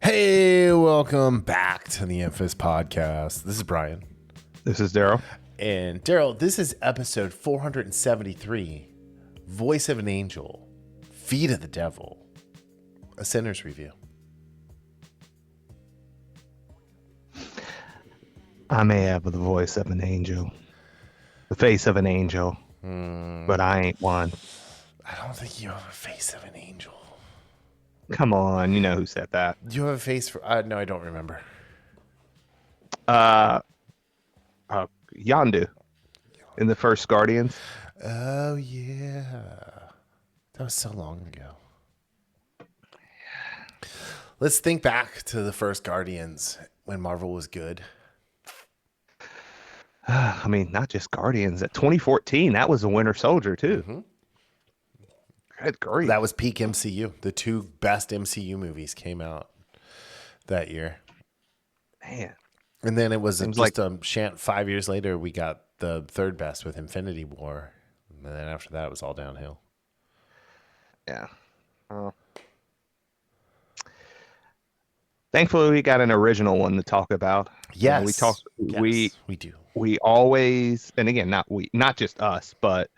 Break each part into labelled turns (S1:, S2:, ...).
S1: Hey, welcome back to the Infamous Podcast. This is Brian.
S2: This is Darryl.
S1: And Darryl, this is episode 473, Voice of an Angel, Feet of the Devil, a Sinner's Review.
S2: I may have the voice of an angel, the face of an angel, but I ain't one.
S1: I don't think you have a face of an angel.
S2: Come on, you know who said that.
S1: Do you have a face for... no, I don't remember.
S2: Yondu in the first Guardians.
S1: Oh, yeah. That was so long ago. Let's think back to the first Guardians when Marvel was good.
S2: I mean, not just Guardians. At 2014, that was a Winter Soldier, too.
S1: Mm-hmm.
S2: Good grief.
S1: That was peak MCU. The two best MCU movies came out that year.
S2: Man.
S1: And then it was
S2: Seems
S1: just a shant 5 years later, we got the third best with Infinity War. And then after that, it was all downhill.
S2: Yeah. Thankfully, we got an original one to talk about.
S1: Yes.
S2: We
S1: do.
S2: We always, and again, not just us, but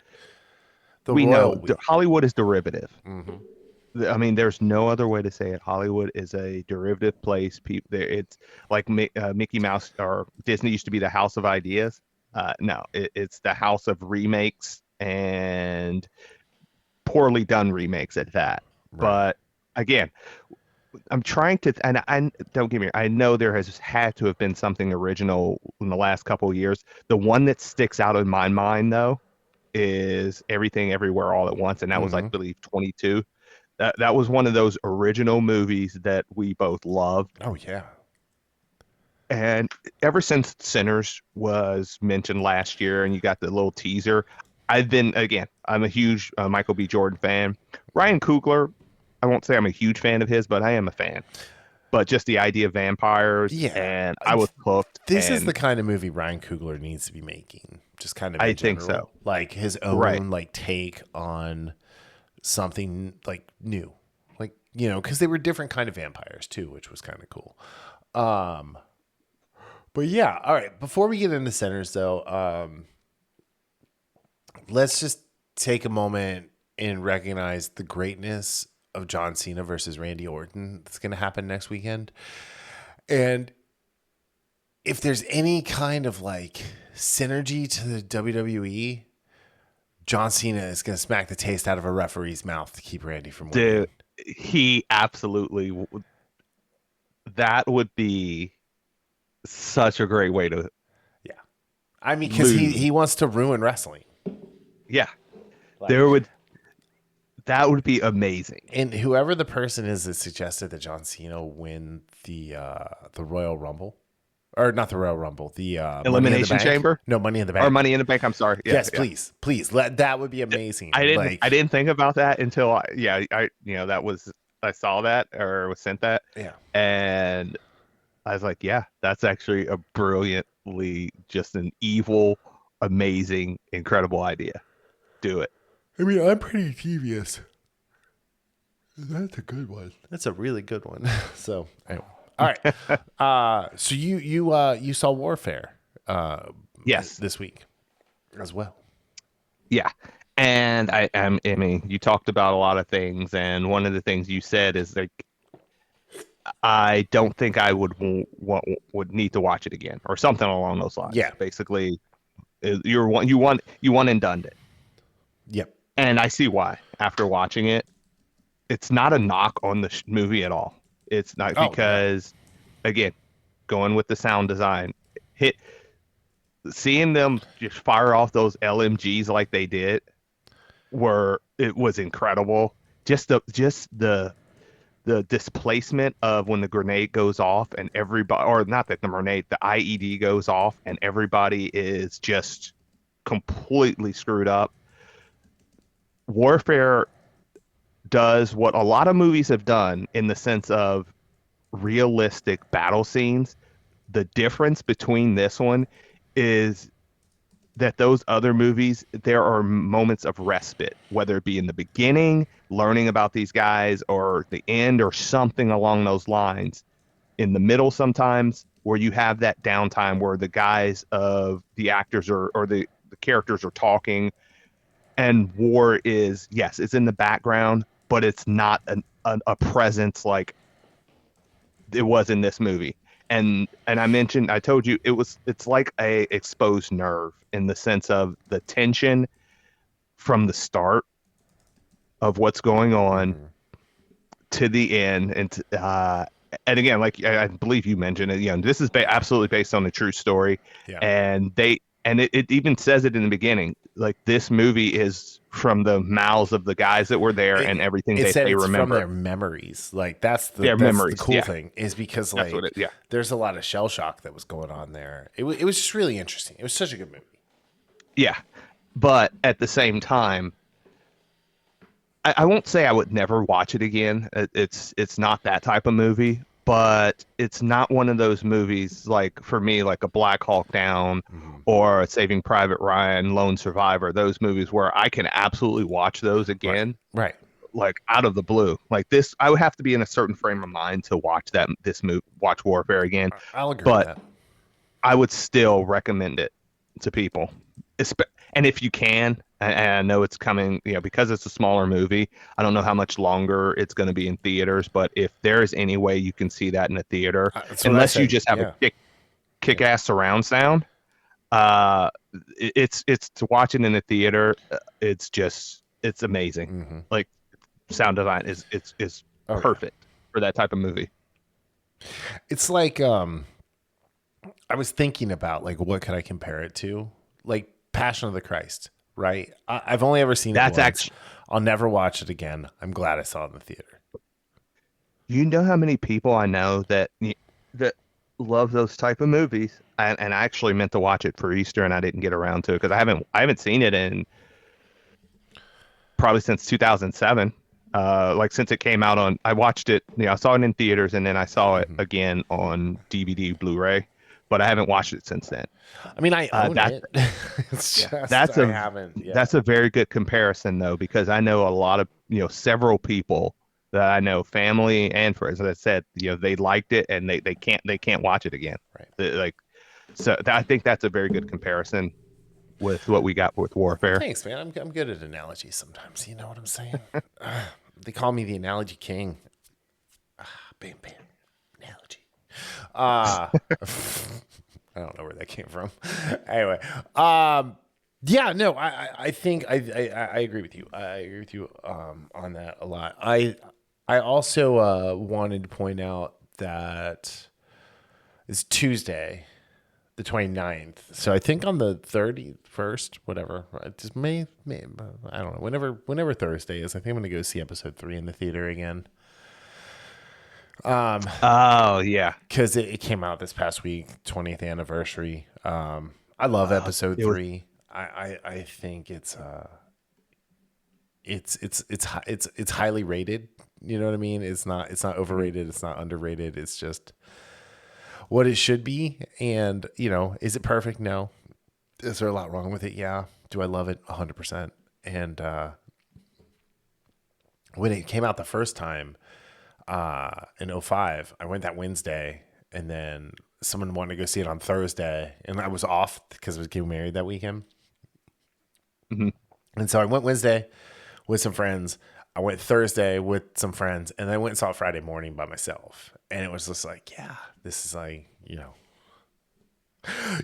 S2: we
S1: royal
S2: know Hollywood is derivative.
S1: Mm-hmm.
S2: I mean, there's no other way to say it. Hollywood is a derivative place. It's like Mickey Mouse or Disney used to be the house of ideas. No, it's the house of remakes and poorly done remakes at that. Right. But again, I'm trying to, and I don't get me. I know there has had to have been something original in the last couple of years. The one that sticks out in my mind, though, is Everything Everywhere All at Once, and that was, I believe, 22. That was one of those original movies that we both loved.
S1: Oh yeah.
S2: And ever since Sinners was mentioned last year, and you got the little teaser, I'm a huge Michael B. Jordan fan. Ryan Coogler, I won't say I'm a huge fan of his, but I am a fan. But just the idea of vampires, and I was hooked.
S1: This is the kind of movie Ryan Coogler needs to be making. Just kind of,
S2: I think so.
S1: Like his own like take on something like new, like, you know, because they were different kind of vampires too, which was kind of cool. But yeah, all right. Before we get into Sinners, though, let's just take a moment and recognize the greatness of John Cena versus Randy Orton that's going to happen next weekend. And if there's any kind of like synergy to the WWE, John Cena is going to smack the taste out of a referee's mouth to keep Randy from winning.
S2: Dude, he absolutely, that would be such a great way to.
S1: Yeah. I mean, because he wants to ruin wrestling.
S2: Yeah.
S1: Like,
S2: that would be amazing.
S1: And whoever the person is that suggested that John Cena win the Royal Rumble, or not the Royal Rumble, the
S2: Elimination Chamber?
S1: No, Money in the Bank.
S2: Or Money in the Bank, I'm sorry. Yeah,
S1: yes, please. That would be amazing.
S2: I didn't think about that until I saw that or was sent that.
S1: Yeah.
S2: And I was like, yeah, that's actually a brilliantly, just an evil, amazing, incredible idea. Do it.
S1: I mean, I'm pretty devious. That's a good one. That's a really good one. So, anyway. All right. So you saw Warfare
S2: yes,
S1: this week as well.
S2: Yeah. And I mean, you talked about a lot of things, and one of the things you said is like, I don't think I would need to watch it again, or something along those lines.
S1: Yeah.
S2: Basically, you won and done it.
S1: Yep.
S2: And I see why. After watching it, it's not a knock on the movie at all. It's not because, again, going with the sound design, seeing them just fire off those LMGs like they did, it was incredible. Just the displacement of when the grenade goes off and everybody, or not that the grenade, the IED goes off and everybody is just completely screwed up. Warfare does what a lot of movies have done in the sense of realistic battle scenes. The difference between this one is that those other movies, there are moments of respite, whether it be in the beginning, learning about these guys, or the end, or something along those lines. in the middle sometimes, where you have that downtime where the guys of the actors or the characters are talking, and war is, yes, it's in the background, but it's not a presence like it was in this movie. And I told you it's like a exposed nerve in the sense of the tension from the start of what's going on
S1: Mm-hmm.
S2: to the end. And again, like I believe you mentioned it, this is absolutely based on a true story.
S1: Yeah.
S2: And it even says it in the beginning, like this movie is from the mouths of the guys that were there and everything
S1: It
S2: that
S1: said
S2: they
S1: it's from
S2: remember.
S1: their memories. Like that's
S2: Their
S1: the
S2: memories.
S1: cool
S2: Yeah,
S1: thing is because
S2: that's what
S1: like
S2: it. Yeah,
S1: there's a lot of shell shock that was going on there. It was just really interesting. It was such a good movie.
S2: yeah. But at the same time, I won't say I would never watch it again. It's not that type of movie, but it's not one of those movies like for me, like a Black Hawk Down
S1: Mm-hmm.
S2: or a Saving Private Ryan, Lone Survivor. Those movies where I can absolutely watch those
S1: Right.
S2: again,
S1: Right.
S2: like out of the blue. Like this, I would have to be in a certain frame of mind to watch this movie, watch Warfare again.
S1: I'll agree with
S2: But
S1: that.
S2: I would still recommend it to people. And if you can, and I know it's coming, because it's a smaller movie, I don't know how much longer it's going to be in theaters, but if there is any way you can see that in a theater,
S1: That's what I
S2: unless you
S1: said.
S2: just have a
S1: Yeah. Yeah.
S2: kick-ass surround sound, uh, it's to watch it in a theater. It's amazing.
S1: Mm-hmm.
S2: Like sound design is
S1: Oh yeah.
S2: perfect for that type of movie.
S1: It's like I was thinking about like what could I compare it to? Like Passion of the Christ, right? I've only ever seen it
S2: That's
S1: once.
S2: actually,
S1: I'll never watch it again. I'm glad I saw it in the theater.
S2: you know how many people I know that love those type of movies, and I actually meant to watch it for Easter, and I didn't get around to it because I haven't seen it in probably since 2007. Like since it came out I watched it, I saw it in theaters, and then I saw it
S1: Mm-hmm.
S2: again on DVD, Blu-ray, but I haven't watched it since then.
S1: I mean, I own
S2: That
S1: it. It's
S2: Yeah,
S1: just I haven't. Yeah.
S2: that's a very good comparison though, because I know a lot of, several people that I know, family and friends, that said, they liked it and they can't watch it again.
S1: Right.
S2: Like, so I think that's a very good comparison with what we got with Warfare.
S1: Thanks, man. I'm good at analogies sometimes. You know what I'm saying? They call me the analogy king. Bam, bam. Analogy. Uh, I don't know where that came from. Anyway, yeah, no, I think I agree with you. I agree with you on that a lot. I also wanted to point out that it's Tuesday, the 29th. So I think on the 31st, whatever, just May, I don't know, whenever Thursday is, I think I'm going to go see episode 3 in the theater again.
S2: Oh yeah.
S1: Because it came out this past week, 20th anniversary. I love episode
S2: It was
S1: 3. I think it's highly rated. You know what I mean? It's not overrated. It's not underrated. It's just what it should be. And is it perfect? No. Is there a lot wrong with it? Yeah. Do I love it? 100%. And when it came out the first time in '05, I went that Wednesday, and then someone wanted to go see it on Thursday, and I was off because I was getting married that weekend.
S2: Mhm.
S1: And so I went Wednesday with some friends. I went Thursday with some friends, and then I went and saw it Friday morning by myself. And it was just like, yeah, this is like,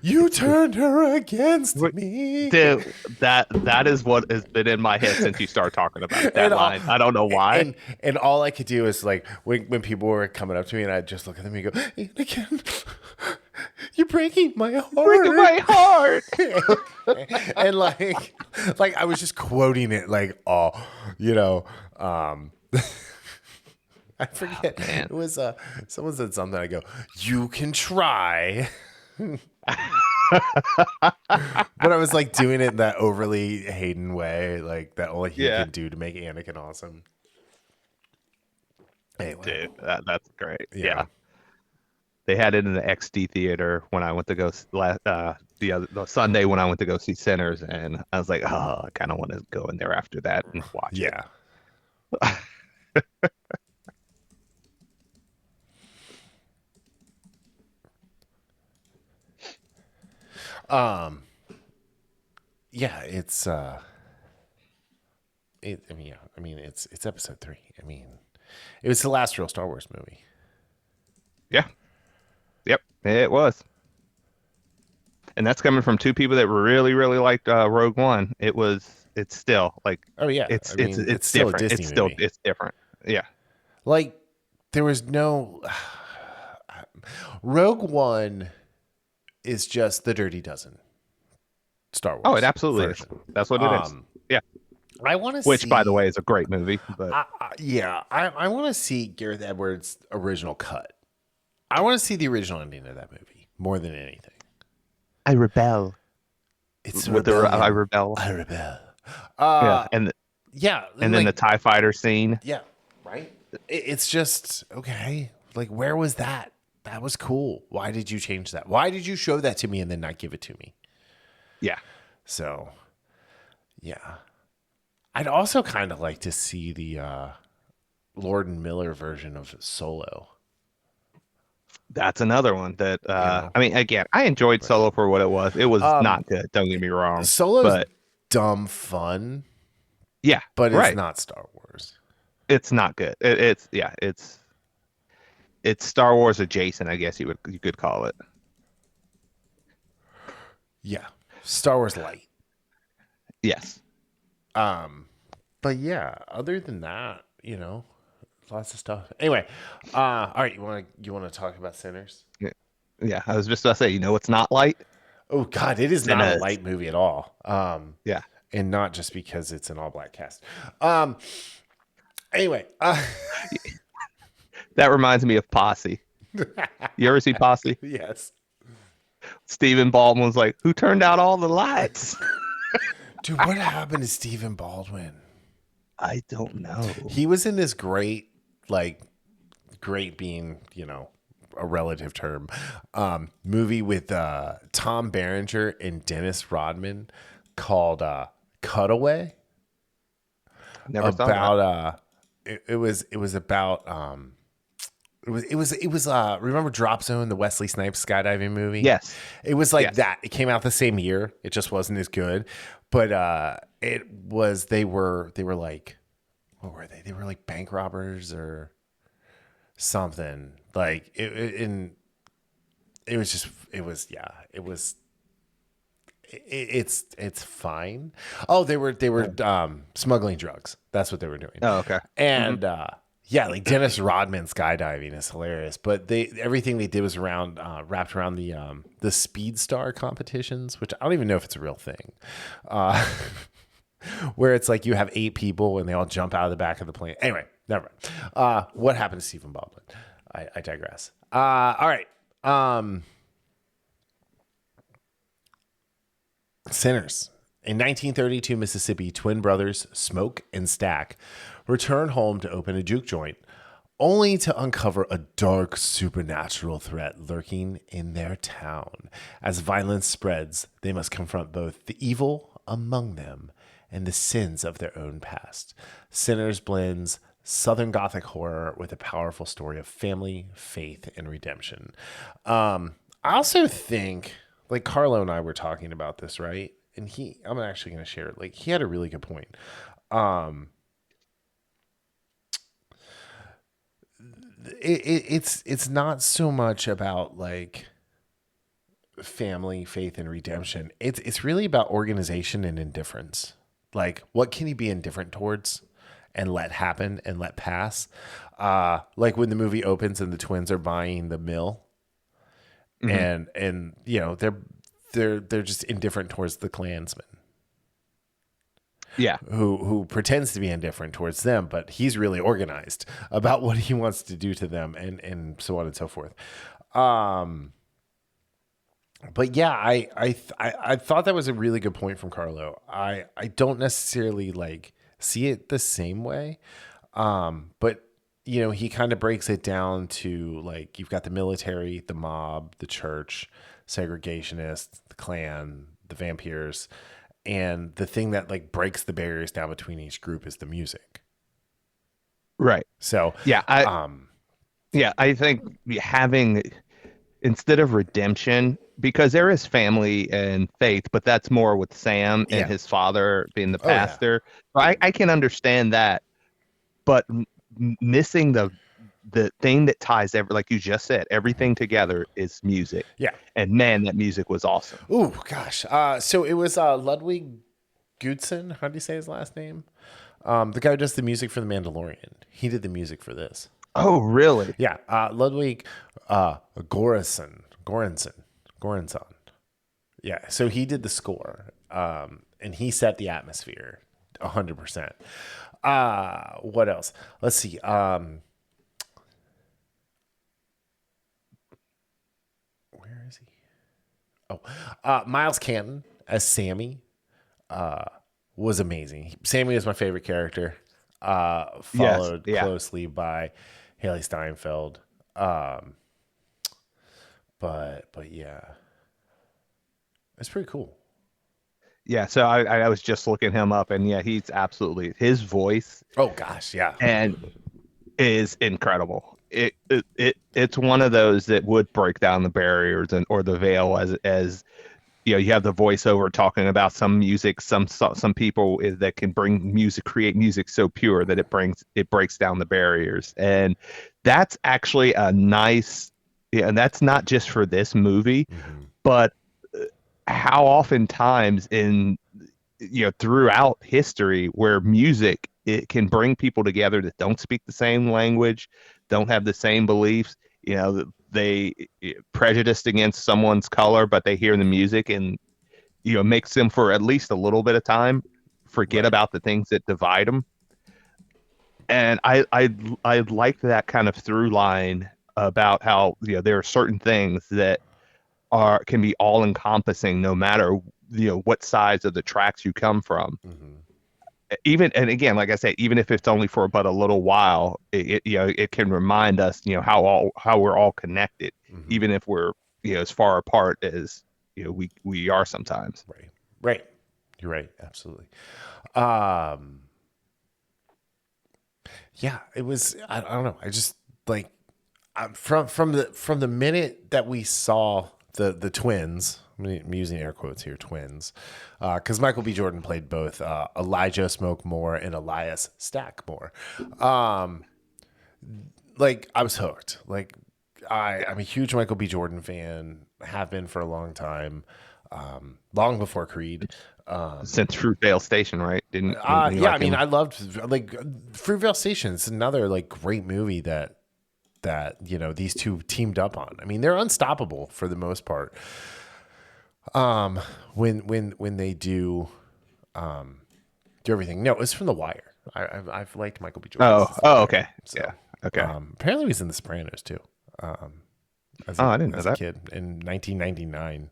S1: you turned her against
S2: Wait,
S1: me.
S2: Dude, that is what has been in my head since you started talking about it, that
S1: And all,
S2: line. I don't know why.
S1: and all I could do is like when people were coming up to me, and I'd just look at them and go, Anakin, you're breaking my heart.
S2: Breaking my heart.
S1: And like I was just quoting it like, I forget.
S2: Man.
S1: It was someone said something. I go, you can try. But I was like doing it that overly Hayden way, like that only he
S2: Yeah.
S1: could do to make Anakin awesome. Anyway,
S2: Dude, that's great.
S1: yeah.
S2: Yeah. They had it in the XD theater when I went to go the Sunday when I went to go see Sinners, and I was like, oh, I kind of want to go in there after that and watch it.
S1: Yeah. Um, yeah, it's episode 3. I mean, it was the last real Star Wars movie.
S2: Yeah. Yep. It was. And that's coming from two people that really, really liked Rogue One. It's still like,
S1: Oh yeah, I mean, it's
S2: it's
S1: still a
S2: different.
S1: Disney movie.
S2: It's different. Yeah.
S1: Like, there was no Rogue One is just the Dirty Dozen Star
S2: Oh, it
S1: Wars
S2: absolutely is.
S1: version.
S2: That's what it is. Yeah.
S1: I want to
S2: Which, by the
S1: see.
S2: way, is a great movie. But
S1: I want to see Gareth Edwards' original cut. I want to see the original ending of that movie more than anything.
S2: I rebel.
S1: It's a
S2: With the
S1: rebellion.
S2: I rebel.
S1: I rebel.
S2: Yeah,
S1: Yeah,
S2: and then
S1: like,
S2: the TIE fighter scene.
S1: yeah, right. It's just okay. Like, where was that? That was cool. Why did you change that? Why did you show that to me and then not give it to me?
S2: Yeah.
S1: So, yeah. I'd also kind of like to see the Lord and Miller version of Solo.
S2: That's another one that
S1: know?
S2: I mean, again, I enjoyed Solo for what it was. It was not good, don't get me wrong.
S1: Solo's
S2: But
S1: dumb fun,
S2: yeah,
S1: but it's
S2: right.
S1: not Star Wars.
S2: It's not good. It's Star Wars adjacent, I guess you could call it.
S1: Yeah. Star Wars light.
S2: Yes.
S1: But yeah, other than that, lots of stuff. Anyway, all right, you want to talk about Sinners?
S2: Yeah. Yeah, I was just about to say, it's not light.
S1: Oh God, it is not a light movie at all.
S2: Yeah.
S1: And not just because it's an all black cast. Anyway,
S2: that reminds me of Posse. You ever see Posse?
S1: Yes.
S2: Stephen Baldwin was like, "Who turned out all the lights?"
S1: Dude, what happened to Stephen Baldwin?
S2: I don't know.
S1: He was in this great being, a relative term, movie with Tom Berenger and Dennis Rodman called Cutaway.
S2: Never saw that.
S1: It was about remember Drop Zone, the Wesley Snipes skydiving movie?
S2: Yes.
S1: It was like that. It came out the same year. It just wasn't as good. But they were like, what were they? They were like bank robbers or something. Like it's fine. Oh, they were smuggling drugs. That's what they were doing.
S2: Oh, okay.
S1: And yeah, like Dennis Rodman skydiving is hilarious. But everything they did was wrapped around the Speed Star competitions, which I don't even know if it's a real thing. Where it's like you have 8 people and they all jump out of the back of the plane. Anyway, never mind. What happened to Stephen Baldwin? I digress. All right. Sinners. In 1932, Mississippi, twin brothers Smoke and Stack return home to open a juke joint, only to uncover a dark supernatural threat lurking in their town. As violence spreads, they must confront both the evil among them and the sins of their own past. Sinners blends Southern Gothic horror with a powerful story of family, faith, and redemption. I also think, like Carlo and I were talking about this, right? And I'm actually going to share it. Like, he had a really good point. It's not so much about like family, faith, and redemption. It's really about organization and indifference. Like, what can you be indifferent towards and let happen and let pass? Like when the movie opens and the twins are buying the mill, and they're just indifferent towards the Klansman.
S2: Yeah.
S1: Who pretends to be indifferent towards them, but he's really organized about what he wants to do to them, and so on and so forth. But yeah, I thought that was a really good point from Carlo. I don't necessarily like see it the same way, but he kind of breaks it down to like you've got the military, the mob, the church, segregationists, the Klan, the vampires, and the thing that like breaks the barriers down between each group is the music.
S2: Right.
S1: So
S2: I think having instead of redemption, because there is family and faith, but that's more with Sam and
S1: Yeah.
S2: his father being the
S1: Oh yeah.
S2: pastor. I can understand that, but missing the thing that ties like you just said, everything together is music.
S1: Yeah.
S2: And man, that music was awesome.
S1: Ooh, gosh. So it was Ludwig Göransson. How do you say his last name? The guy who does the music for The Mandalorian. He did the music for this.
S2: Oh, really?
S1: Yeah, Ludwig Göransson. Yeah, so he did the score, and he set the atmosphere 100%. What else? Let's see. Where is he? Oh, Miles Canton as Sammy was amazing. Sammy is my favorite character.
S2: Yes.
S1: Followed
S2: Yeah.
S1: closely by Haley Steinfeld. Um, but yeah, it's pretty cool.
S2: Yeah. So I was just looking him up, and yeah, he's absolutely his voice
S1: Oh gosh, yeah,
S2: and is incredible. It's one of those that would break down the barriers and or the veil as you know, you have the voiceover talking about some music, some people that can bring music, create music so pure that it breaks down the barriers, and that's actually a nice, yeah, and that's not just for this movie,
S1: hmm
S2: but how oftentimes in throughout history where music it can bring people together that don't speak the same language, don't have the same beliefs, they prejudiced against someone's color, but they hear the music and makes them for at least a little bit of time forget
S1: right,
S2: about the things that divide them. And I like that kind of through line about how there are certain things that are can be all encompassing no matter what sides of the tracks you come from.
S1: hmm
S2: Even and again, like I said, even if it's only for but a little while, it can remind us how we're all connected,
S1: hmm
S2: even if we're as far apart as we are sometimes.
S1: right, right. You're right, absolutely. Um, yeah, it was. I don't know. I just like from the minute that we saw the twins. I'm using air quotes here, twins, because Michael B. Jordan played both Elijah Smoke Moore and Elias Stack Moore. Um, like I was hooked. Like I'm a huge Michael B. Jordan fan. Have been for a long time, long before Creed. Um,
S2: Since Fruitvale Station, right? Didn't you
S1: yeah, I
S2: like
S1: mean,
S2: him?
S1: I loved like Fruitvale Station. It's another like great movie that these two teamed up on. I mean, they're unstoppable for the most part. When they do everything. No, it's from The Wire. I've liked Michael B. Jordan
S2: Oh,
S1: since The
S2: oh,
S1: Wire.
S2: okay,
S1: So
S2: yeah, okay.
S1: apparently he was in The Sopranos too.
S2: Oh, I didn't know
S1: As a
S2: that.
S1: kid in 1999.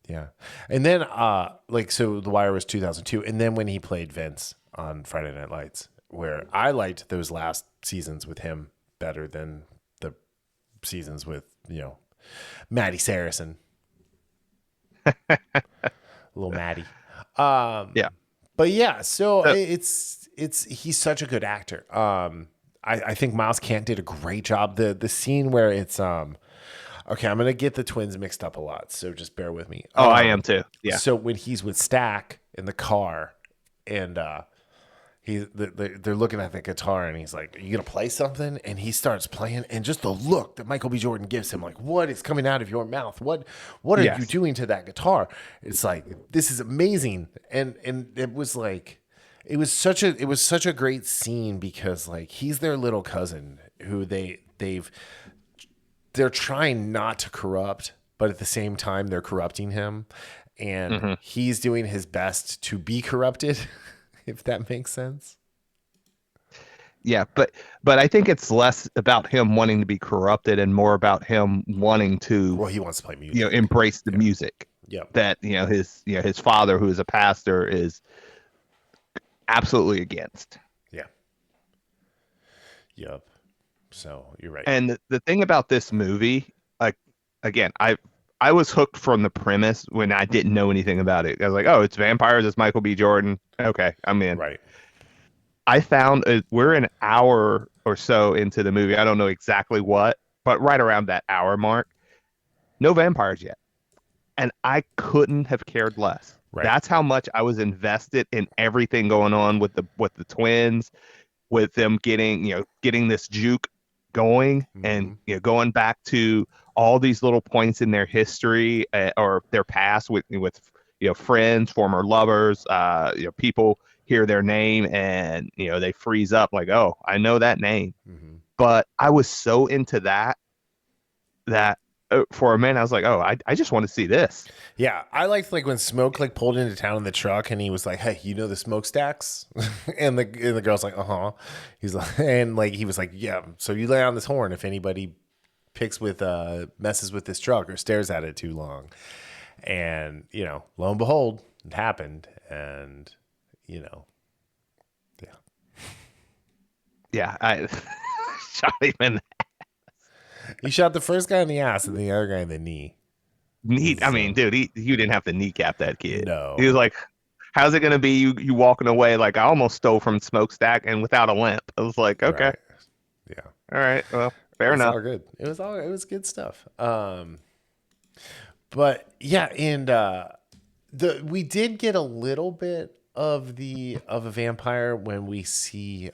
S1: Yeah, and then like so The Wire was 2002, and then when he played Vince on Friday Night Lights, where I liked those last seasons with him better than the seasons with Maddie Saracen, little Maddie.
S2: Yeah.
S1: But yeah, so
S2: So,
S1: it's he's such a good actor. I think Miles Kent did a great job. The scene where it's okay, I'm gonna get the twins mixed up a lot, so just bear with me.
S2: oh, I am too. Yeah.
S1: So when he's with Stack in the car, and they're looking at the guitar, and he's like, "Are you gonna play something?" And he starts playing, and just the look that Michael B. Jordan gives him, like, "What is coming out of your mouth? What are you
S2: Yes.
S1: doing to that guitar?" It's like this is amazing, and it was like. It was such a great scene because like he's their little cousin who they're trying not to corrupt, but at the same time they're corrupting him, and
S2: Hmm.
S1: he's doing his best to be corrupted, if that makes sense.
S2: Yeah, but I think it's less about him wanting to be corrupted and more about him wanting to
S1: Well, he wants to play music.
S2: embrace the
S1: Yeah.
S2: music
S1: Yep.
S2: that his father, who is a pastor, is absolutely against.
S1: Yeah. Yep. So you're right.
S2: And the thing about this movie, like again, I was hooked from the premise when I didn't know anything about it. I was like, oh, it's vampires, it's Michael B. Jordan. Okay, I'm in.
S1: Right.
S2: I found we're an hour or so into the movie. I don't know exactly what, but right around that hour mark, no vampires yet. And I couldn't have cared less.
S1: Right.
S2: That's how much I was invested in everything going on with the twins, with them getting this juke going, and
S1: Mm-hmm.
S2: going back to all these little points in their history, or their past, with friends, former lovers, people hear their name, and they freeze up like, oh, I know that name.
S1: Mm-hmm.
S2: But I was so into that for a minute I was like, oh, I just want to see this.
S1: Yeah, I liked like when Smoke like pulled into town in the truck and he was like, "Hey, you know the smokestacks?" and the girl's like, "Uh huh." He's like, and like he was like, "Yeah." So you lay on this horn if anybody messes with this truck or stares at it too long, and lo and behold, it happened, and you know, yeah,
S2: Yeah, I shot him in the
S1: he shot the first guy in the ass and the other guy in the knee.
S2: knee. I mean,
S1: So
S2: dude, you didn't have to kneecap that kid. He was
S1: no,
S2: like, how's it gonna be you walking away like I almost stole from Smokestack and without a limp? I was like, okay,
S1: right, yeah,
S2: all right, well, fair
S1: it's
S2: enough.
S1: all good. It was good stuff. But yeah, and we did get a little bit of a vampire when we see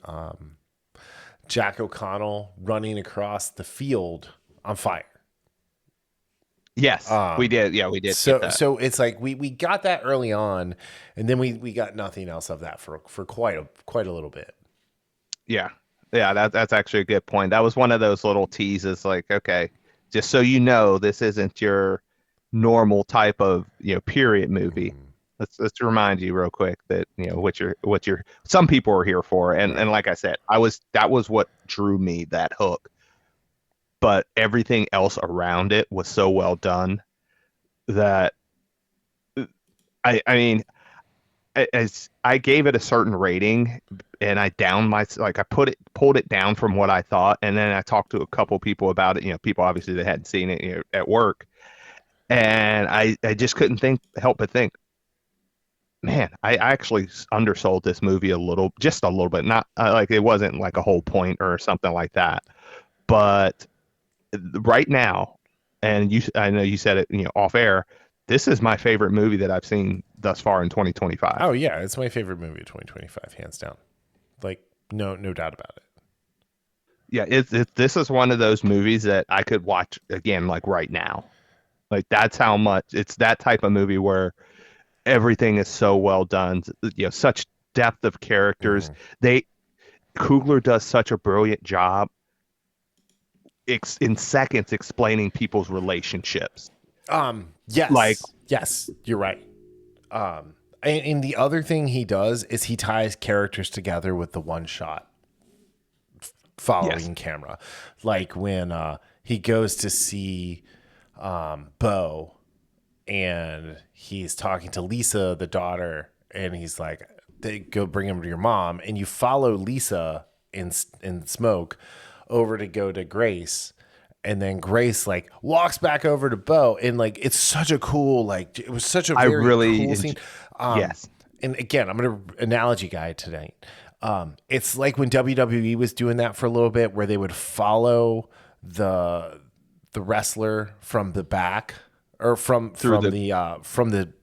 S1: Jack O'Connell running across the field on fire.
S2: Yes, we did. Yeah, we did get
S1: So
S2: that.
S1: so it's like we got that early on, and then we got nothing else of that for quite a little bit.
S2: Yeah, yeah, that's actually a good point. That was one of those little teases, like, okay, just so you know, this isn't your normal type of period movie.
S1: Mhm.
S2: Let's remind you real quick that what you're some people are here for, and
S1: Right.
S2: like I said, that was what drew me, that hook. But everything else around it was so well done that I mean, as I gave it a certain rating, and I down my like I pulled it down from what I thought, and then I talked to a couple people about it. People obviously that hadn't seen it, at work, and I just couldn't help but think, man, I actually undersold this movie just a little bit. Not like it wasn't like a whole point or something like that, but right now, and I know you said it, off air. This is my favorite movie that I've seen thus far in 2025.
S1: Oh yeah, it's my favorite movie of 2025, hands down. Like no doubt about it.
S2: Yeah, this is one of those movies that I could watch again, like right now. Like that's how much it's that type of movie where everything is so well done. Such depth of characters.
S1: Mhm.
S2: They Coogler does such a brilliant job in seconds explaining people's relationships. Like,
S1: Yes, you're right. And the other thing he does is he ties characters together with the one shot
S2: yes,
S1: following camera. Like when he goes to see Bo and he's talking to Lisa, the daughter, and he's like, they go bring him to your mom, and you follow Lisa in smoke over to go to Grace. And then Grace like walks back over to Bo, and like it's such a cool, like it was such a
S2: I
S1: very
S2: really
S1: cool scene.
S2: yes,
S1: And again, I'm gonna analogy guy tonight. It's like when WWE was doing that for a little bit, where they would follow the wrestler from the back or from
S2: through
S1: from
S2: the
S1: the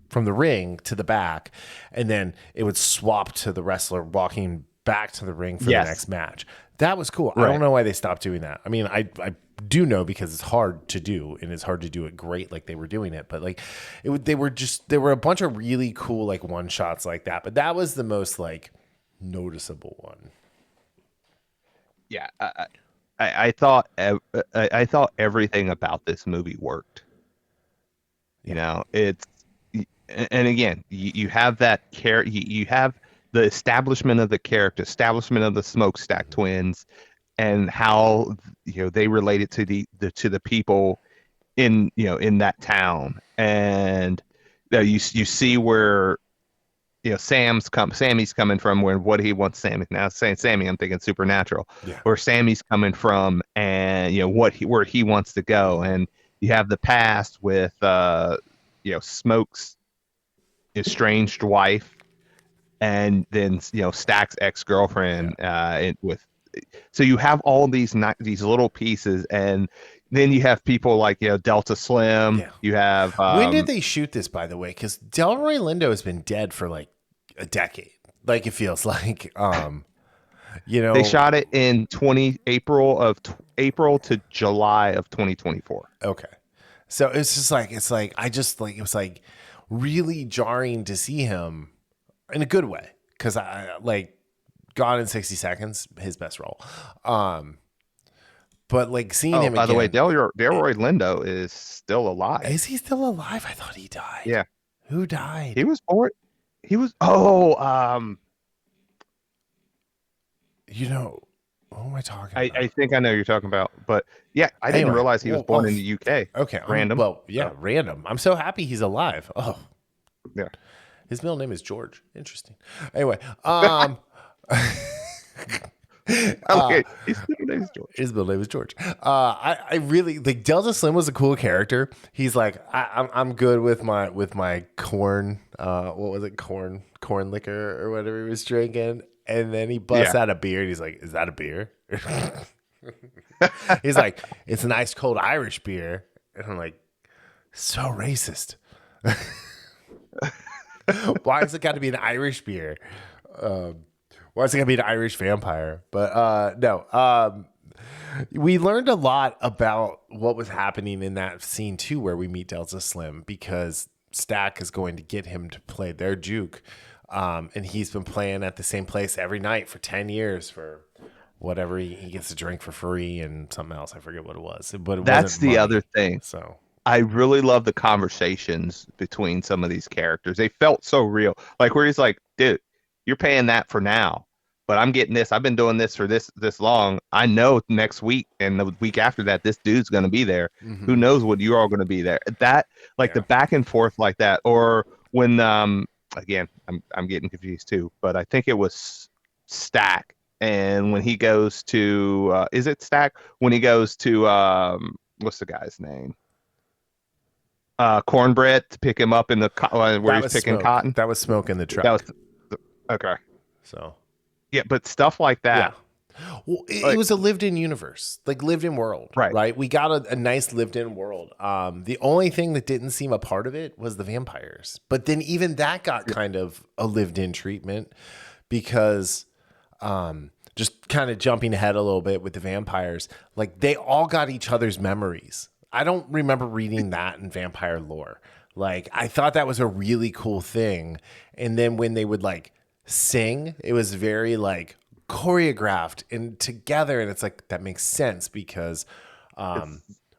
S1: from the ring to the back, and then it would swap to the wrestler walking back to the ring for the
S2: yes,
S1: next match. That was cool. I don't
S2: right.
S1: know why they stopped doing that. I mean, I do know because it's hard to do and it's hard to do it great like they were doing it. But like there were a bunch of really cool like one shots like that. But that was the most like noticeable one.
S2: Yeah, I thought I thought everything about this movie worked.
S1: Yeah.
S2: It's and again, you have that you have the establishment of the character, establishment of the Smokestack twins, and how they related to the people in that town, and you see where Sammy's coming from, where what he wants Sammy now saying Sammy, I'm thinking Supernatural,
S1: Yeah.
S2: where Sammy's coming from, and where he wants to go, and you have the past with Smoke's estranged wife, and then Stack's ex-girlfriend, with so you have all these little pieces, and then you have people like Delta Slim.
S1: Yeah.
S2: You have
S1: When did they shoot this, by the way? Because Delroy Lindo has been dead for like a decade. Like it feels like, you
S2: they
S1: know.
S2: shot it in April to July of 2024.
S1: Okay, so it's like I just like it was like really jarring to see him in a good way because I like Gone in 60 Seconds, his best role. But like seeing
S2: Oh,
S1: him
S2: by the way,
S1: again,
S2: Delroy Lindo is still alive.
S1: is he still alive? I thought he died.
S2: Yeah,
S1: Who
S2: he
S1: died?
S2: was born. He was.
S1: You know, who am I talking
S2: I
S1: about?
S2: think I know who you're talking about, but yeah, I didn't
S1: Anyway,
S2: realize he was
S1: well,
S2: born in the UK.
S1: okay.
S2: Random.
S1: Yeah,
S2: So
S1: random. I'm so happy he's alive. Oh,
S2: yeah.
S1: his middle name is George. Interesting. Anyway,
S2: Okay, his middle name is George.
S1: his middle name is George. I really like Delta Slim was a cool character. He's like, I'm good with my corn. What was it? Corn liquor or whatever he was drinking. And then he busts
S2: Yeah.
S1: out a beer and he's like, "Is that a beer?" He's like, "It's an ice cold Irish beer." And I'm like, so racist. Why has it got to be an Irish beer? Why is it got to be an Irish vampire? But no. We learned a lot about what was happening in that scene too, where we meet Delta Slim, because Stack is going to get him to play their juke. And he's been playing at the same place every night for 10 years for whatever he gets to drink for free and something else. I forget what it was, but it
S2: That's
S1: wasn't
S2: the
S1: money.
S2: other thing.
S1: So
S2: I really love the conversations between some of these characters. They felt so real. Like where he's like, dude, you're paying that for now, but I'm getting this. I've been doing this for this long. I know next week and the week after that, this dude's gonna be there. Who knows what you're all gonna be there. That like the back and forth like that. Or when again, I'm getting confused too, but I think it was Stack. And when he goes to is it Stack? When he goes to what's the guy's name? Cornbread to pick him up in the where he's picking cotton.
S1: That was Smoke in the
S2: That
S1: truck.
S2: was okay.
S1: So
S2: Yeah, but stuff like
S1: yeah.
S2: that.
S1: Well, it
S2: Like,
S1: was a lived-in universe, like lived-in world,
S2: right.
S1: right? We got a nice lived-in world. The only thing that didn't seem a part of it was the vampires, but then even that got kind of a lived-in treatment because, just kind of jumping ahead a little bit with the vampires, like they all got each other's memories. I don't remember reading that in vampire lore. Like I thought that was a really cool thing, and then when they would like sing, it was very like choreographed and together, and it's like that makes sense because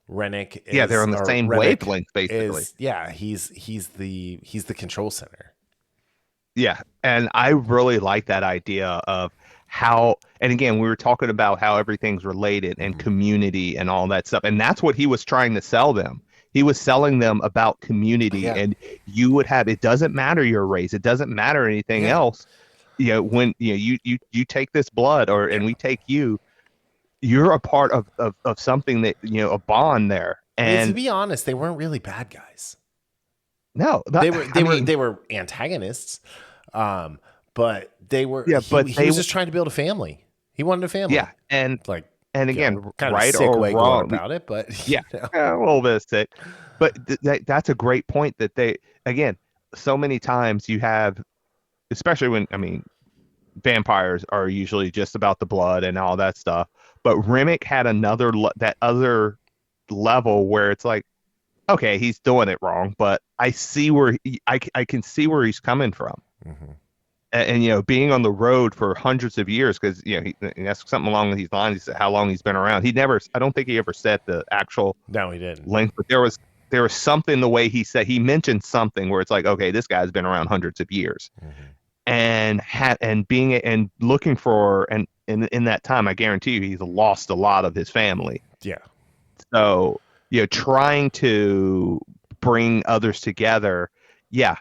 S1: Rennick is,
S2: Yeah, they're on the same
S1: Rennick
S2: wavelength basically.
S1: is, yeah, he's the control center.
S2: Yeah, and I really like that idea of how, and again, we were talking about how everything's related and community and all that stuff, and that's what he was trying to sell them. He was selling them about community,
S1: Yeah.
S2: and you would have, it doesn't matter your race, it doesn't matter anything
S1: Yeah.
S2: else. When you take this blood, or and we take you, you're a part of something that a bond there.
S1: I mean, to
S2: And
S1: be honest, they weren't really bad guys.
S2: no,
S1: They were antagonists, but they were.
S2: Yeah, but
S1: he was just trying to build a family. He wanted a family.
S2: yeah,
S1: like
S2: again,
S1: kind of
S2: right
S1: a sick
S2: or
S1: way
S2: wrong
S1: going about it, but
S2: yeah,
S1: you know.
S2: a little bit sick, but that's a great point that they, again, so many times you have, especially when, I mean, vampires are usually just about the blood and all that stuff, but Remick had that other level where it's like, okay, he's doing it wrong, but I see where I can see where he's coming from. And being on the road for hundreds of years, because he that's something along these lines. He said how long he's been around. I don't think he ever said the actual
S1: No, he didn't.
S2: length, but there was something, the way he mentioned something where it's like, okay, this guy's been around hundreds of years, and being and looking for, and in that time, I guarantee you, he's lost a lot of his family.
S1: Yeah.
S2: So trying to bring others together, yeah,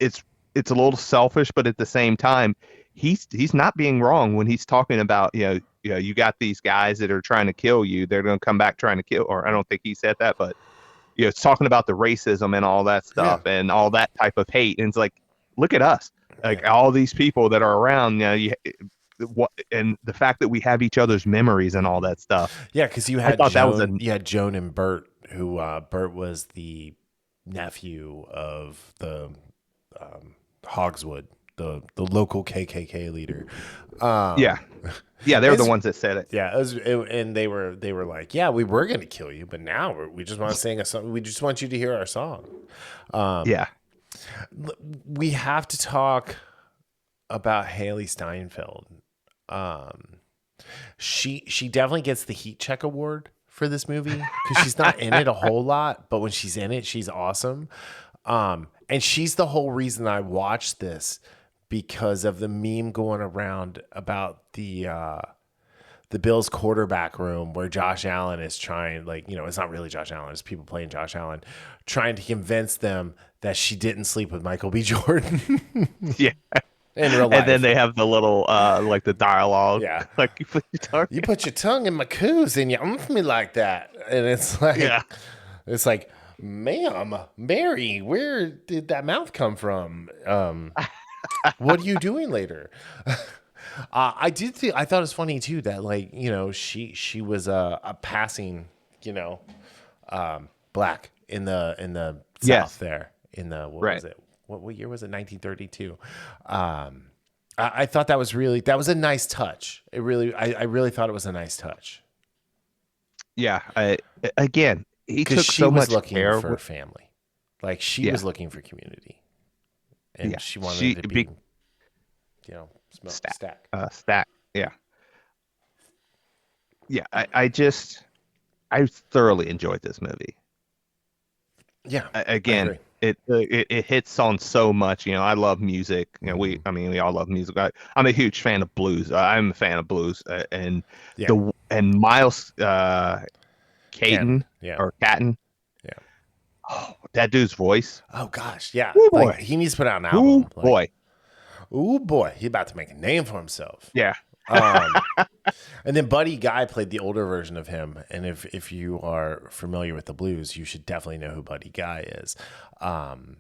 S2: it's a little selfish, but at the same time, he's not being wrong when he's talking about you got these guys that are trying to kill you. They're going to come back trying to kill, or I don't think he said that, but it's talking about the racism and all that stuff and all that type of hate. And it's like, look at us, like all these people that are around. what and the fact that we have each other's memories and all that stuff.
S1: Yeah, because
S2: I thought that was
S1: You had Joan and Bert, who Bert was the nephew of the Hogswood, the local KKK leader.
S2: yeah,
S1: Um,
S2: yeah, they were the
S1: it's,
S2: ones that said it.
S1: yeah, and they were like, yeah, we were gonna kill you, but now we just want to sing a song. We just want you to hear our song.
S2: Yeah,
S1: We have to talk about Haley Steinfeld. Um, she definitely gets the heat check award for this movie because she's not in it a whole lot, but when she's in it, she's awesome. And she's the whole reason I watched this because of the meme going around about the Bills quarterback room where Josh Allen is trying, like, you know, it's not really Josh Allen, it's people playing Josh Allen, trying to convince them that she didn't sleep with Michael B. Jordan
S2: yeah.
S1: in real
S2: And then
S1: life.
S2: they have the little like the dialogue,
S1: Yeah.
S2: like you put your tongue.
S1: You put your tongue in my coos and you umph me like that. And
S2: Yeah,
S1: it's like, ma'am, Mary, where did that mouth come from? What are you doing later? I thought it was funny too that, like, you know, she was a passing, you know, black in the South
S2: yes,
S1: there in the, what
S2: right.
S1: was it? What year was it? 1932. I thought that was a nice touch. I really thought it was a nice touch
S2: Yeah, again, he
S1: because
S2: took
S1: she
S2: so
S1: was
S2: much
S1: looking
S2: care.
S1: for family, like she
S2: Yeah,
S1: was looking for community, and
S2: yeah.
S1: she wanted to be, you know,
S2: Stack,
S1: stack.
S2: stack. Yeah, yeah. I thoroughly enjoyed this movie.
S1: Yeah, I
S2: Again,
S1: agree.
S2: it hits on so much. You know, I love music. You know,
S1: Hmm.
S2: I mean, we all love music. I'm a huge fan of blues. I'm a fan of blues,
S1: Yeah,
S2: and Miles
S1: Canton.
S2: Caton
S1: Yeah,
S2: or Catton.
S1: yeah.
S2: Oh, that dude's voice.
S1: Oh gosh, yeah.
S2: Oh
S1: Like
S2: boy.
S1: he needs to put out an
S2: Oh
S1: album. Like,
S2: boy.
S1: ooh boy, he's about to make a name for himself.
S2: Yeah.
S1: Um, and then Buddy Guy played the older version of him. And if you are familiar with the blues, you should definitely know who Buddy Guy is. Um,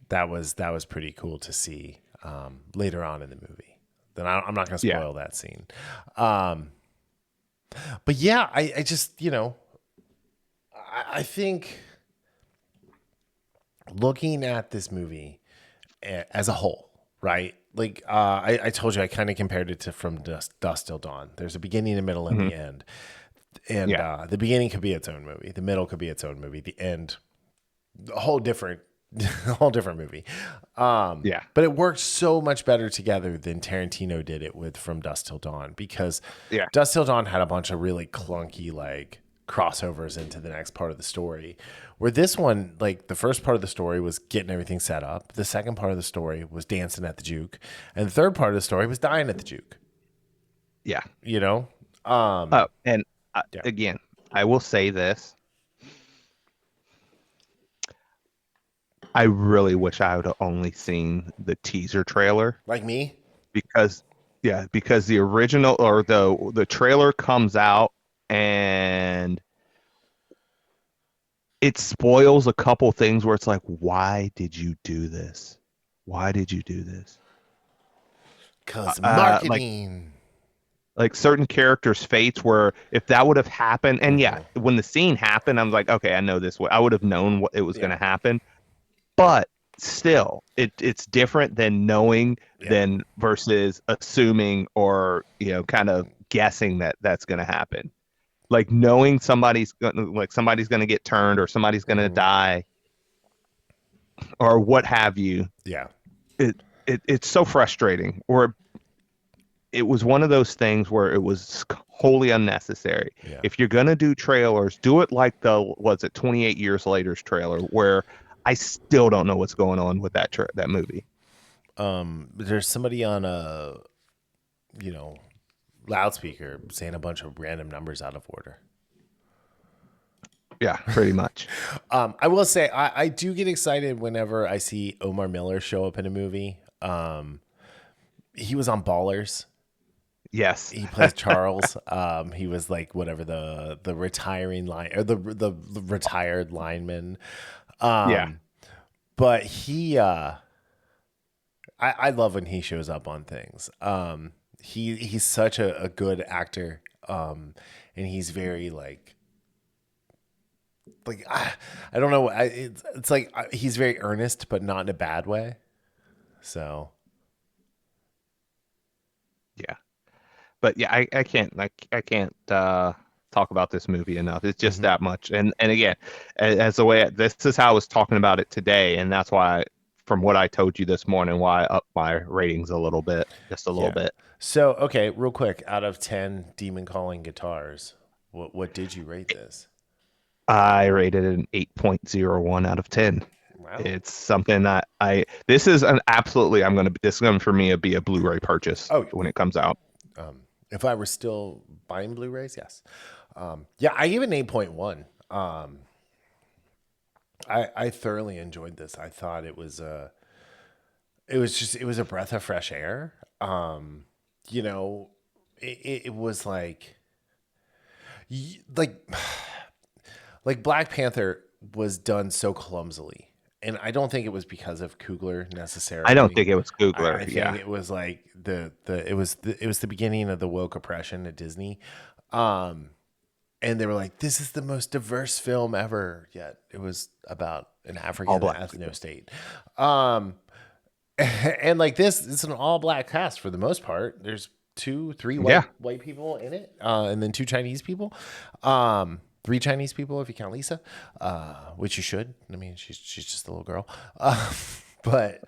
S1: that was pretty cool to see later on in the movie. Then I'm not going to
S2: Yeah.
S1: spoil that scene. Um, but yeah, I just, you know, I think looking at this movie as a whole, right? Like I told you, I kind of compared it to From Dusk Till Dawn. There's a beginning, a middle, and
S2: Hmm.
S1: the end. And
S2: Yeah.
S1: the beginning could be its own movie. The middle could be its own movie. The end, a whole different, a whole different movie.
S2: Yeah.
S1: But it worked so much better together than Tarantino did it with From Dusk Till Dawn because
S2: Yeah.
S1: Dusk Till Dawn had a bunch of really clunky like crossovers into the next part of the story. Where this one, like the first part of the story was getting everything set up. The second part of the story was dancing at the juke. And the third part of the story was dying at the juke.
S2: Yeah.
S1: You know?
S2: Oh, and
S1: Yeah.
S2: again, I will say this. I really wish I would have only seen the teaser trailer
S1: Like me?
S2: because yeah, because the original or the trailer comes out and it spoils a couple things where it's like, why did you do this? Why did you do this?
S1: Cause
S2: Like
S1: marketing.
S2: certain characters' fates where if that would have happened, and yeah,
S1: Mhm.
S2: when the scene happened, I'm like, okay, I know this. I would have known what it was going
S1: Yeah.
S2: to happen, but still, it's different than knowing
S1: Yeah.
S2: than versus assuming or kind of guessing that that's going to happen. Like knowing somebody's going to get turned or somebody's going to
S1: Mhm.
S2: die or what have you.
S1: Yeah.
S2: It's so frustrating. Or it was one of those things where it was wholly unnecessary.
S1: Yeah.
S2: If you're gonna do trailers, do it like the 28 Years Later's trailer, where I still don't know what's going on with that movie.
S1: There's somebody on a, you know, loudspeaker saying a bunch of random numbers out of order.
S2: Yeah, pretty much.
S1: I will say I do get excited whenever I see Omar Miller show up in a movie. He was on Ballers.
S2: Yes.
S1: He plays Charles. He was like whatever the retiring line or the retired lineman.
S2: Yeah.
S1: But he I love when he shows up on things. he's such a good actor, and he's very like I don't know. It's like he's very earnest, but not in a bad way. So
S2: Yeah. But yeah, I can't I can't talk about this movie enough. It's just
S1: mhm.
S2: that much. And again, as the way this is how I was talking about it today, and that's why from what I told you this morning, why I upped my ratings a little bit, just a little
S1: Yeah.
S2: bit.
S1: So okay, real quick, out of 10 demon calling guitars, what did you rate this?
S2: I rated it an 8.01 out of 10.
S1: Wow.
S2: It's something that this is an absolutely this is going to for me be a Blu-ray purchase
S1: Oh,
S2: when it comes out.
S1: if I were still buying Blu-rays, yes. Yeah, I give it an 8.1. I thoroughly enjoyed this. I thought it was a breath of fresh air. You know, it was like like Black Panther was done so clumsily. And I don't think it was because of Coogler
S2: I don't
S1: necessarily.
S2: think it was
S1: I
S2: Coogler.
S1: think
S2: Yeah.
S1: it was like it was the beginning of the woke oppression at Disney. Um, and they were like, "This is the most diverse film ever." Yet it was about an
S2: All
S1: African
S2: black
S1: ethno
S2: people.
S1: state. Um, and like this, it's an all black cast for the most part. There's two, three
S2: Yeah.
S1: white people in it, and then two Chinese people, three Chinese people if you count Lisa, which you should. I mean, she's just a little girl, but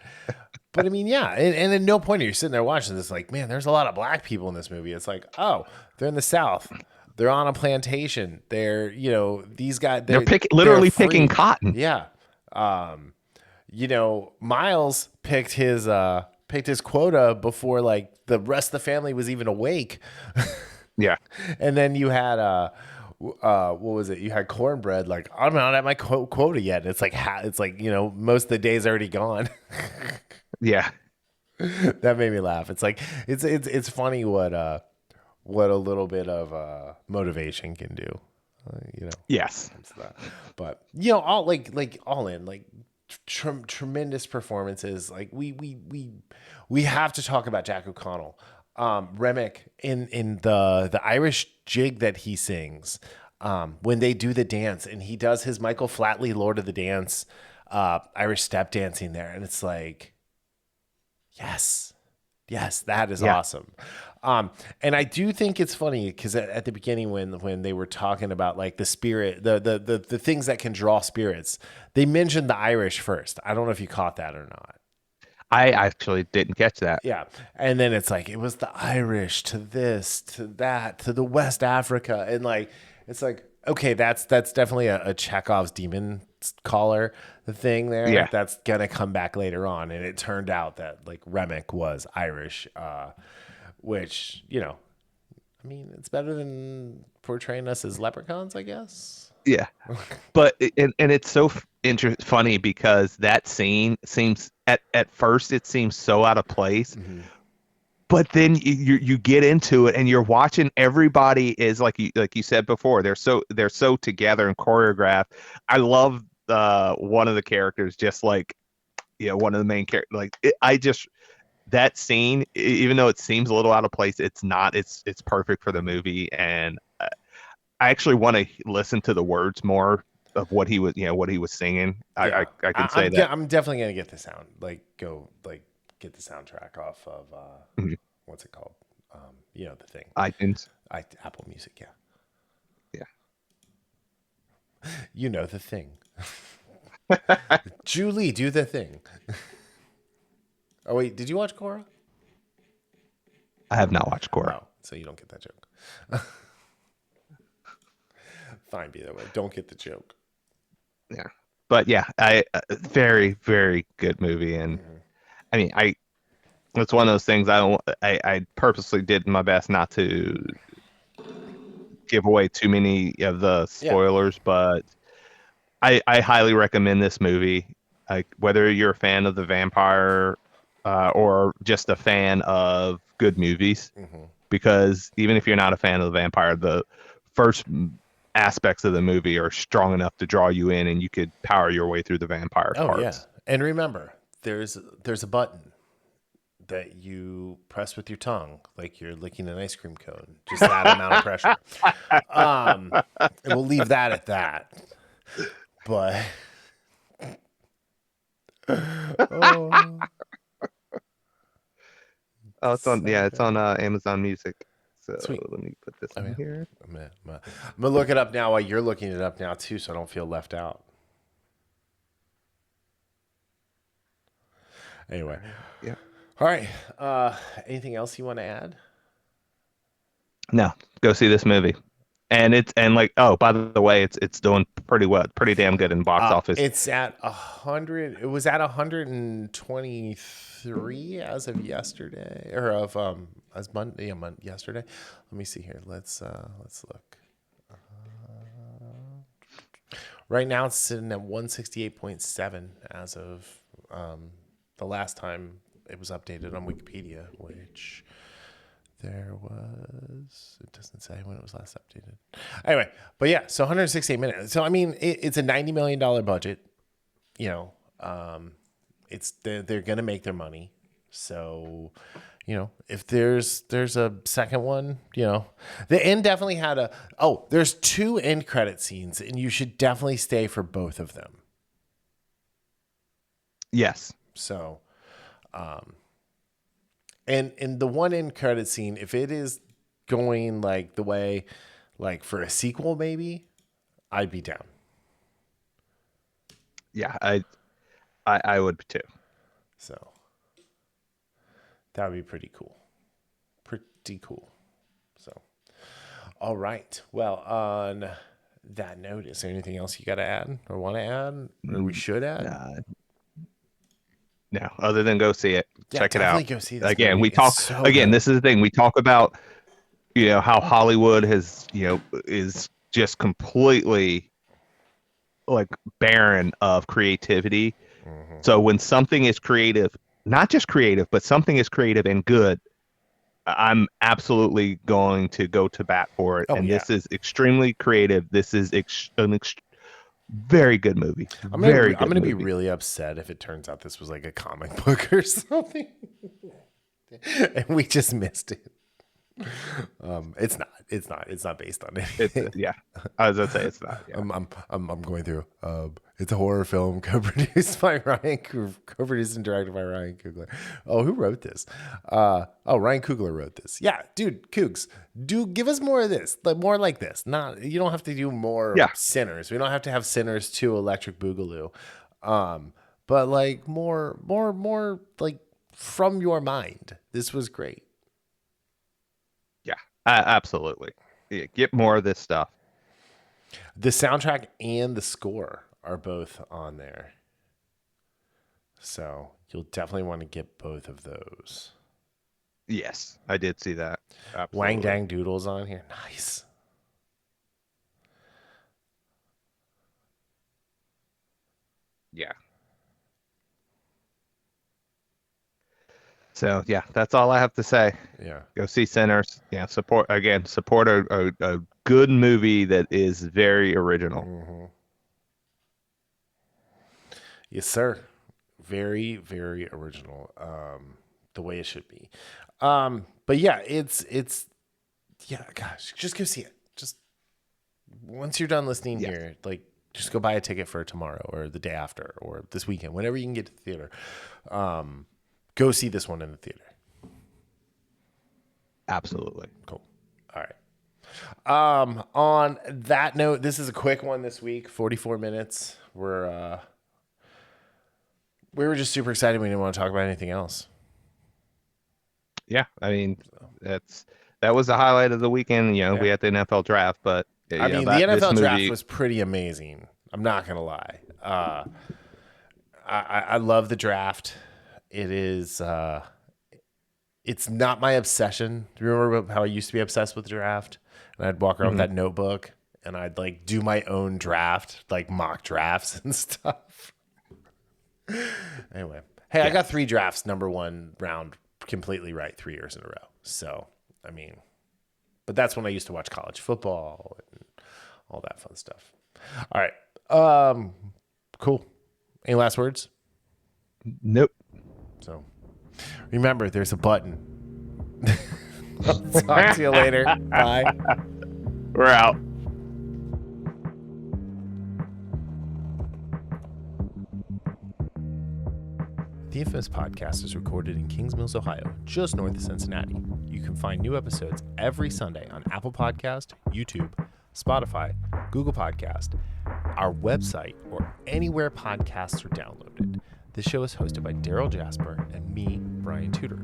S1: I mean, yeah, and at no point are you sitting there watching this like, man, there's a lot of black people in this movie. It's like, oh, they're in the South. They're on a plantation. They're, these guys,
S2: They're
S1: they're
S2: literally picking
S1: free.
S2: cotton.
S1: Yeah. Miles picked his quota before like the rest of the family was even awake.
S2: Yeah.
S1: And then you had what was it? You had cornbread. Like, I'm not at my quota yet. And it's like it's like most of the day's already gone.
S2: Yeah.
S1: That made me laugh. It's like it's funny what a little bit of motivation can do. You know,
S2: Yes.
S1: comes to that. But all all in tremendous performances. Like we have to talk about Jack O'Connell. Remick in the Irish jig that he sings, when they do the dance and he does his Michael Flatley Lord of the Dance Irish step dancing there, and it's like, yes, yes, that is
S2: Yeah.
S1: awesome. And I do think it's funny because at the beginning when they were talking about like the spirit, the things that can draw spirits, they mentioned the Irish first. I don't know if you caught that or not.
S2: I actually didn't catch that.
S1: Yeah. And then it's like it was the Irish to this, to that, to the West Africa. And like it's like, okay, that's definitely a Chekhov's demon caller thing there.
S2: Yeah.
S1: That's gonna come back later on. And it turned out that like Remick was Irish, which, I mean, it's better than portraying us as leprechauns, I guess.
S2: Yeah. But and it's so funny because that scene seems at first it seems so out of place, but then you get into it and you're watching everybody is like you said before, they're so together and choreographed. I love one of the characters, just like one of the main characters, like I just that scene, even though it seems a little out of place, it's not. It's perfect for the movie, and I actually want to listen to the words more of what he was, what he was singing.
S1: Yeah,
S2: I can say that.
S1: I'm definitely gonna get the sound go get the soundtrack off of
S2: Mhm.
S1: what's it called? The thing.
S2: iTunes.
S1: Apple Music. Yeah,
S2: Yeah.
S1: the thing. Julie, do the thing. Oh wait, did you watch Cora?
S2: I have not watched Cora.
S1: Oh, so you don't get that joke. Fine, be that way. Don't get the joke.
S2: Yeah, but yeah, I very very good movie, and I mean it's one of those things I don't I purposely did my best not to give away too many of the
S1: Yeah.
S2: spoilers, but I highly recommend this movie. Like whether you're a fan of the vampire or just a fan of good movies, because even if you're not a fan of the vampire, the first aspects of the movie are strong enough to draw you in, and you could power your way through the vampire
S1: Oh yeah.
S2: parts.
S1: And remember, there's a button that you press with your tongue like you're licking an ice cream cone. Just that amount of pressure. And we'll leave that at that. But oh,
S2: Oh, it's on.
S1: so
S2: Yeah, it's
S1: good.
S2: on Amazon Music. So
S1: Sweet.
S2: let me put this
S1: Oh,
S2: in
S1: yeah.
S2: here.
S1: I'm gonna look it up now while you're looking it up now too, so I don't feel left out. Anyway,
S2: Yeah.
S1: all right. Anything else you want to add?
S2: No, go see this movie. And like, oh, by the way, it's doing pretty well, pretty damn good in box office.
S1: It's at 100. It was at 123 as of yesterday, or of as Monday, yesterday. Let me see here. Let's look. Right now, it's sitting at 168.7 as of the last time it was updated on Wikipedia, which there was, it doesn't say when it was last updated. Anyway, but yeah, so 168 minutes. So I mean, it's a $90 million budget. You know, it's they're gonna make their money. So, you know, if there's a second one, you know, the end definitely had there's 2 end credit scenes, and you should definitely stay for both of them.
S2: Yes.
S1: So, and in the one end credit scene, if it is going like the way, like for a sequel, maybe I'd be down.
S2: Yeah, I would too.
S1: So that would be pretty cool. Pretty cool. So, all right. Well, on that note, is there anything else you got to add or want to add or we should add?
S2: No, other than go see it.
S1: Yeah,
S2: Check it
S1: definitely
S2: out.
S1: go see this
S2: Again,
S1: movie.
S2: we
S1: It's
S2: talk
S1: so
S2: again,
S1: good.
S2: this is the thing. We talk about, how Hollywood has, is just completely like barren of creativity. So when something is creative, not just creative, but something is creative and good, I'm absolutely going to go to bat for it.
S1: Oh,
S2: And
S1: yeah.
S2: this is extremely creative. This is very good movie.
S1: I'm
S2: Very good
S1: gonna be
S2: movie.
S1: really upset if it turns out this was like a comic book or something, and we just missed it. It's not. It's not based on
S2: It's
S1: anything.
S2: yeah. I was gonna say it's not. Yeah.
S1: I'm going through. It's a horror film co-produced by co-produced and directed by Ryan Coogler. Oh, who wrote this? Ryan Coogler wrote this. Yeah, dude, Cougs, give us more of this, like more like this. Not you don't have to do more
S2: Yeah.
S1: Sinners. We don't have to have Sinners 2 Electric Boogaloo. But like more like from your mind. This was great.
S2: Yeah. Absolutely. Yeah, get more of this stuff.
S1: The soundtrack and the score are both on there. So you'll definitely want to get both of those.
S2: Yes, I did see that.
S1: Wang
S2: Absolutely.
S1: Dang Doodle's on here. Nice.
S2: Yeah. So yeah, that's all I have to say.
S1: Yeah.
S2: Go see Sinners. Yeah, support a good movie that is very original.
S1: Mm-hmm. Yes, sir. Very, very original. The way it should be. But yeah, it's yeah, gosh, just go see it. Just once you're done listening
S2: Yes.
S1: here, like just go buy a ticket for tomorrow or the day after or this weekend, whenever you can get to the theater. Go see this one in the theater.
S2: Absolutely.
S1: Cool. All right. On that note, this is a quick one this week, 44 minutes. We were just super excited. We didn't want to talk about anything else.
S2: Yeah, I mean that was the highlight of the weekend.
S1: Yeah.
S2: We had the NFL draft, but
S1: I mean, the NFL draft was pretty amazing. I'm not gonna lie. I love the draft. It is. It's not my obsession. Do you remember how I used to be obsessed with the draft? And I'd walk around with that notebook and I'd like do my own draft, like mock drafts and stuff. Anyway, hey, I got 3 drafts, number 1 round completely right 3 years in a row. So, I mean, but that's when I used to watch college football and all that fun stuff. All right. Cool. Any last words?
S2: Nope.
S1: So, Remember, there's a button. I'll talk to you later. Bye.
S2: We're out.
S1: The Infamous Podcast is recorded in Kings Mills, Ohio, just north of Cincinnati. You can find new episodes every Sunday on Apple Podcast, YouTube, Spotify, Google Podcast, our website, or anywhere podcasts are downloaded. This show is hosted by Darryl Jasper and me, Brian Tudor.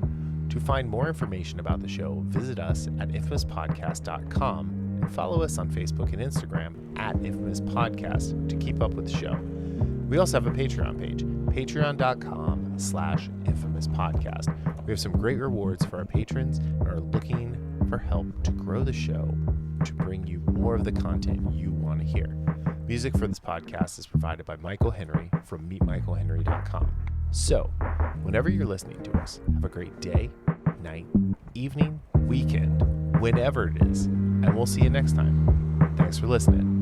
S1: To find more information about the show, visit us at infamouspodcast.com and follow us on Facebook and Instagram at Infamous Podcast to keep up with the show. We also have a Patreon page, patreon.com/infamouspodcast. We have some great rewards for our patrons and are looking for help to grow the show to bring you more of the content you want to hear. Music for this podcast is provided by Michael Henry from meetmichaelhenry.com. So, whenever you're listening to us, have a great day, night, evening, weekend, whenever it is, and we'll see you next time. Thanks for listening.